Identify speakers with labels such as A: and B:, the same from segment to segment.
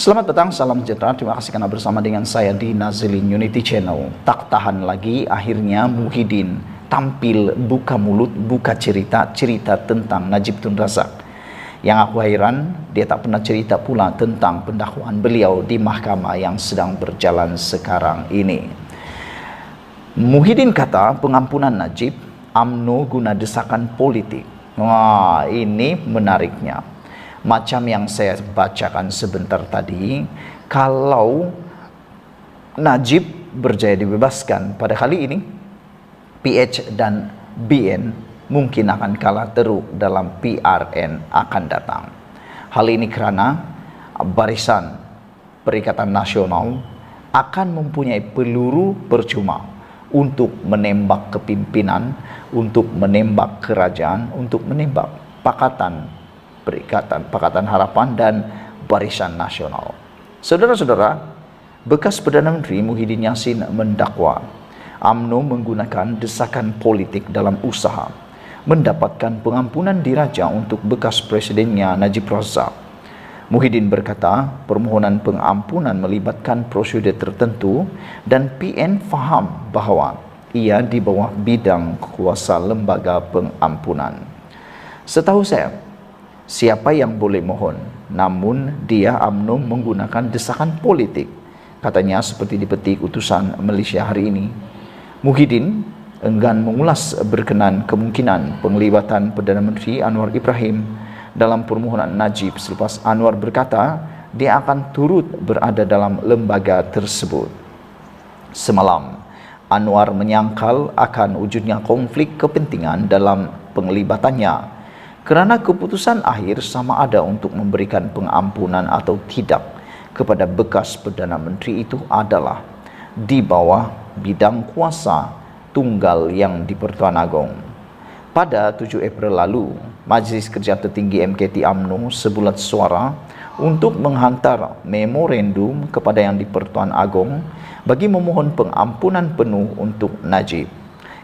A: Selamat datang, salam sejahtera. Terima kasih karena bersama dengan saya di Nazilin Unity Channel. Tak tahan lagi, akhirnya Muhyiddin tampil buka mulut, buka cerita tentang Najib Tun Razak. Yang aku heran, dia tak pernah cerita pula tentang pendakwaan beliau di mahkamah yang sedang berjalan sekarang ini. Muhyiddin kata pengampunan Najib UMNO guna desakan politik. Wah, ini menariknya. Macam yang saya bacakan sebentar tadi, kalau Najib berjaya dibebaskan pada kali ini, PH dan BN mungkin akan kalah teruk dalam PRN akan datang. Hal ini kerana Barisan Perikatan Nasional akan mempunyai peluru percuma untuk menembak kepimpinan, untuk menembak kerajaan, untuk menembak Pakatan Harapan dan Barisan Nasional. Saudara-saudara, bekas Perdana Menteri Muhyiddin Yassin mendakwa UMNO menggunakan desakan politik dalam usaha mendapatkan pengampunan diraja untuk bekas presidennya Najib Razak. Muhyiddin berkata permohonan pengampunan melibatkan prosedur tertentu dan PN faham bahawa ia di bawah bidang kuasa lembaga pengampunan. Setahu saya, siapa yang boleh mohon, namun dia UMNO menggunakan desakan politik, katanya seperti dipetik utusan Malaysia hari ini. Muhyiddin enggan mengulas berkenaan kemungkinan penglibatan Perdana Menteri Anwar Ibrahim dalam permohonan Najib selepas Anwar berkata dia akan turut berada dalam lembaga tersebut. Semalam, Anwar menyangkal akan wujudnya konflik kepentingan dalam penglibatannya kerana keputusan akhir sama ada untuk memberikan pengampunan atau tidak kepada bekas Perdana Menteri itu adalah di bawah bidang kuasa tunggal yang di-Pertuan Agong. Pada 7 April lalu, Majlis Kerja Tertinggi MKT UMNO sebulat suara untuk menghantar memorandum kepada yang di-Pertuan Agong bagi memohon pengampunan penuh untuk Najib.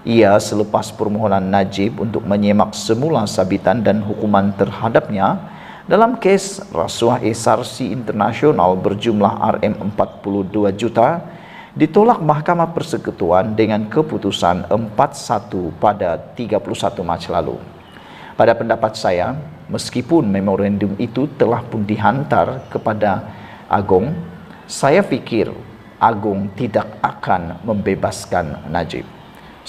A: Ia selepas permohonan Najib untuk menyemak semula sabitan dan hukuman terhadapnya dalam kes rasuah SRC internasional berjumlah RM42 juta ditolak Mahkamah Persekutuan dengan keputusan 4-1 pada 31 Mac lalu. Pada pendapat saya, meskipun memorandum itu telah pun dihantar kepada Agong, saya fikir Agong tidak akan membebaskan Najib.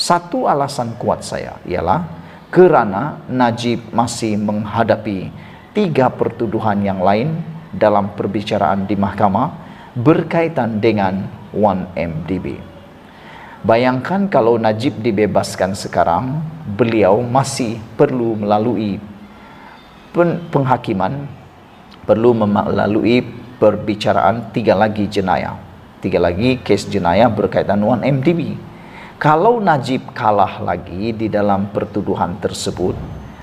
A: Satu alasan kuat saya ialah kerana Najib masih menghadapi 3 pertuduhan yang lain dalam perbicaraan di mahkamah berkaitan dengan 1MDB. Bayangkan kalau Najib dibebaskan sekarang, beliau masih perlu melalui penghakiman, perlu melalui perbicaraan 3 lagi jenayah, 3 lagi kes jenayah berkaitan 1MDB. Kalau Najib kalah lagi di dalam pertuduhan tersebut,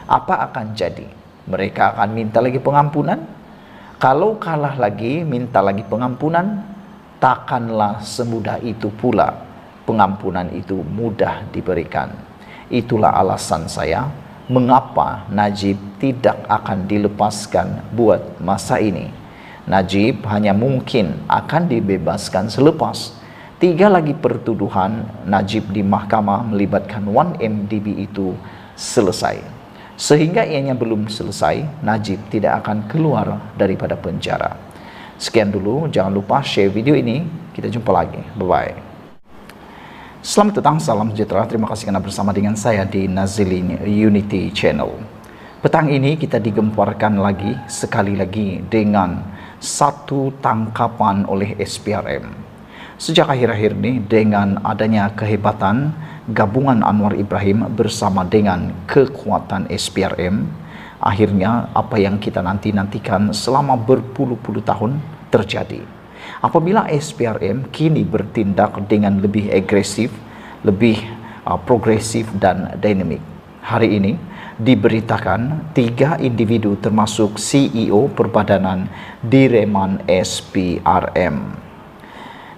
A: apa akan jadi? Mereka akan minta lagi pengampunan? Kalau kalah lagi, minta lagi pengampunan, takkanlah semudah itu pula pengampunan itu mudah diberikan. Itulah alasan saya mengapa Najib tidak akan dilepaskan buat masa ini. Najib hanya mungkin akan dibebaskan selepas 3 lagi pertuduhan Najib di mahkamah melibatkan 1MDB itu selesai. Sehingga ianya belum selesai, Najib tidak akan keluar daripada penjara. Sekian dulu, jangan lupa share video ini. Kita jumpa lagi. Bye-bye. Selamat datang, salam sejahtera. Terima kasih karena bersama dengan saya di Nazilin Unity Channel. Petang ini kita digemparkan lagi, sekali lagi dengan satu tangkapan oleh SPRM. Sejak akhir-akhir ini, dengan adanya kehebatan gabungan Anwar Ibrahim bersama dengan kekuatan SPRM, akhirnya apa yang kita nantikan selama berpuluh-puluh tahun terjadi. Apabila SPRM kini bertindak dengan lebih agresif, lebih progresif dan dinamik. Hari ini diberitakan 3 individu termasuk CEO Perbadanan Direman SPRM.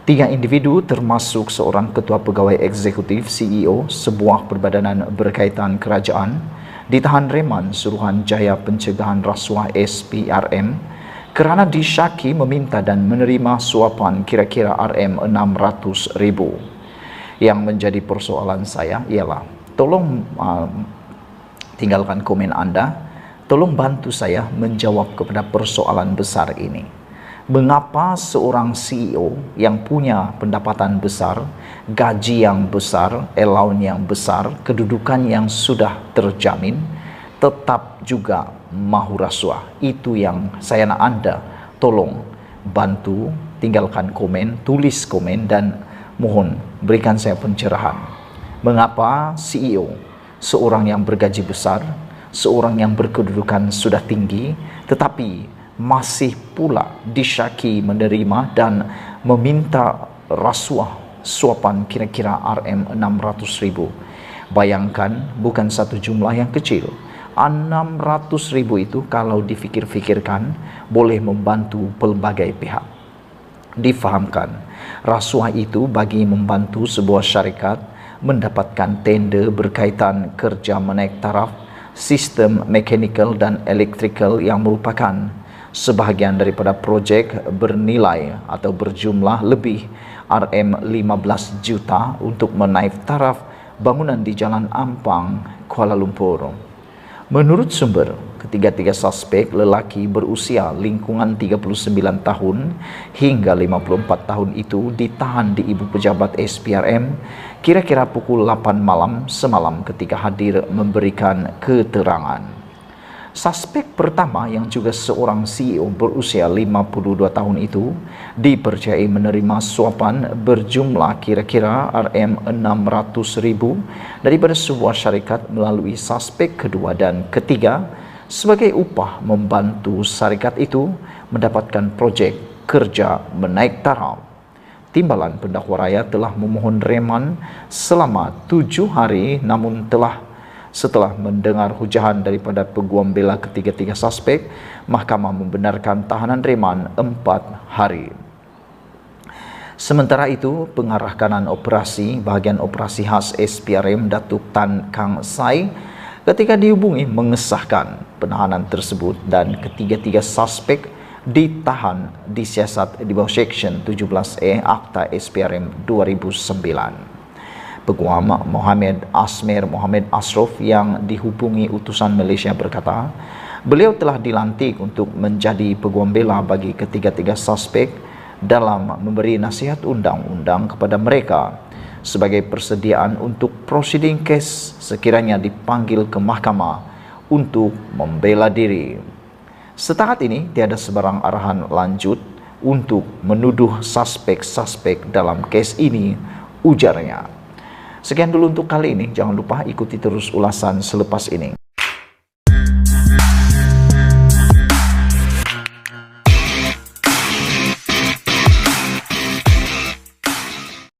A: 3 individu termasuk seorang ketua pegawai eksekutif CEO sebuah perbadanan berkaitan kerajaan ditahan reman Suruhanjaya Pencegahan Rasuah SPRM kerana disyaki meminta dan menerima suapan kira-kira Rm600,000. Yang menjadi persoalan saya ialah, tolong tinggalkan komen Anda, tolong bantu saya menjawab kepada persoalan besar ini. Mengapa seorang CEO yang punya pendapatan besar, gaji yang besar, allowance yang besar, kedudukan yang sudah terjamin, tetap juga mahu rasuah? Itu yang saya nak Anda tolong bantu, tinggalkan komen, tulis komen, dan mohon berikan saya pencerahan. Mengapa CEO, seorang yang bergaji besar, seorang yang berkedudukan sudah tinggi, tetapi masih pula disyaki menerima dan meminta rasuah suapan kira-kira Rm600,000. Bayangkan, bukan satu jumlah yang kecil. 600,000 itu kalau difikir-fikirkan boleh membantu pelbagai pihak. Difahamkan, rasuah itu bagi membantu sebuah syarikat mendapatkan tender berkaitan kerja menaik taraf sistem mechanical dan electrical yang merupakan sebahagian daripada projek bernilai atau berjumlah lebih Rm15 juta untuk menaik taraf bangunan di Jalan Ampang, Kuala Lumpur. Menurut sumber, ketiga-tiga suspek lelaki berusia lingkungan 39 tahun hingga 54 tahun itu ditahan di Ibu Pejabat SPRM kira-kira pukul 8 malam semalam ketika hadir memberikan keterangan. Suspek pertama yang juga seorang CEO berusia 52 tahun itu dipercayai menerima suapan berjumlah kira-kira Rm600,000 daripada sebuah syarikat melalui suspek kedua dan ketiga sebagai upah membantu syarikat itu mendapatkan projek kerja menaik taraf. Timbalan pendakwa raya telah memohon reman selama 7 hari, namun setelah mendengar hujahan daripada peguam bela ketiga-tiga suspek, mahkamah membenarkan tahanan reman 4 hari. Sementara itu, pengarah kanan operasi bahagian operasi khas SPRM Datuk Tan Kang Sai ketika dihubungi mengesahkan penahanan tersebut dan ketiga-tiga suspek ditahan disiasat di bawah Seksyen 17A Akta SPRM 2009. Peguam Mohamed Ashraf yang dihubungi utusan Malaysia berkata, beliau telah dilantik untuk menjadi peguam bela bagi ketiga-tiga suspek dalam memberi nasihat undang-undang kepada mereka sebagai persediaan untuk prosiding kes sekiranya dipanggil ke mahkamah untuk membela diri. Setakat ini tiada sebarang arahan lanjut untuk menuduh suspek-suspek dalam kes ini, ujarnya. Sekian dulu untuk kali ini. Jangan lupa ikuti terus ulasan selepas ini.